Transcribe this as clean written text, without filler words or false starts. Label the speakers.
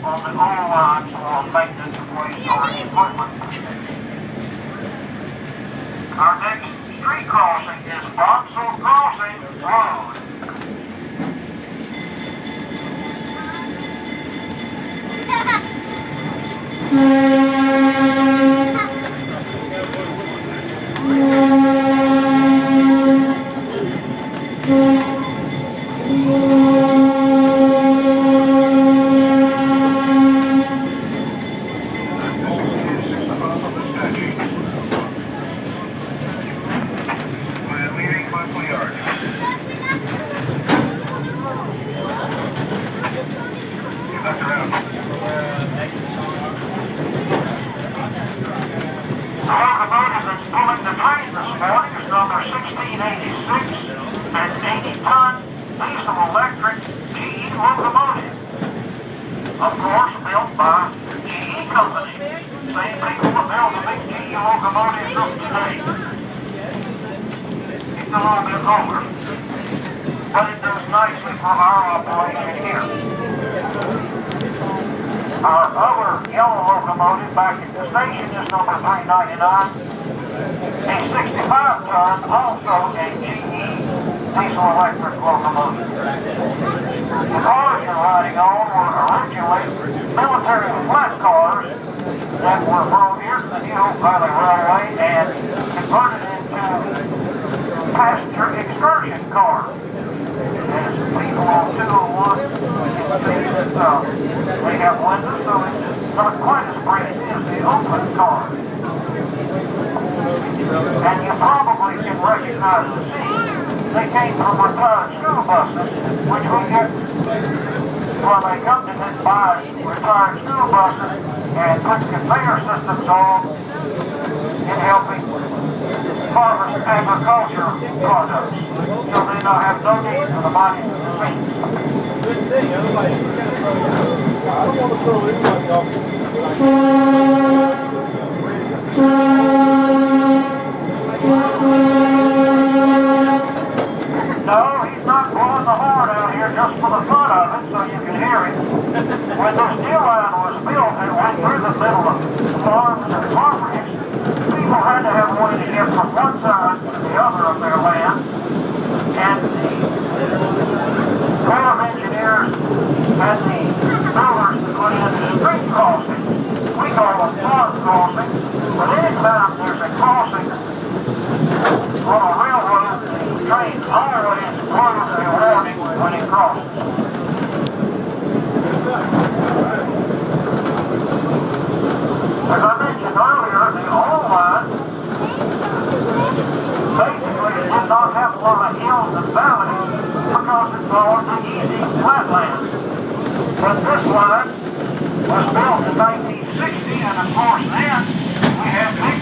Speaker 1: on the old line for maintenance of wastewater equipment. Our next street crossing is Bonsall Crossing Road. The locomotive that's pulling the train this morning is number 1686, an 80-ton diesel electric GE locomotive. Of course, built by the GE company. Same people that build the big GE locomotives of today. It's a little bit older, but it does nicely for our operation here. Our other yellow locomotive back at the station is number 399, a 65-ton, also a GE diesel electric locomotive. The cars you're riding on were originally military flat cars that were brought here to the new Valley Railway and converted into passenger excursion cars. As people on 201 they have windows, so it's not quite as brand as the open car. And you probably can recognize the seats. They came from retired school buses, which we get from a company that buys retired school buses and puts conveyor systems on in helping harvest agriculture products. So they now have no need for the bodies of the seats. No, he's not blowing the horn out here just for the fun of it, so you can hear him. When the steel line was built, it went through the middle of farms and properties. People had to have a way to get from one side to the other of their land, and the Corps of Engineers and the builders that put in the street crossings, we call them farm crossings, but anytime there's a crossing on a railroad, the train always blows a warning when it crosses. As I mentioned earlier, the old line basically did not have a lot of hills and valleys because it followed the easy flatlands. But this line was built in 1960, and of course then we had big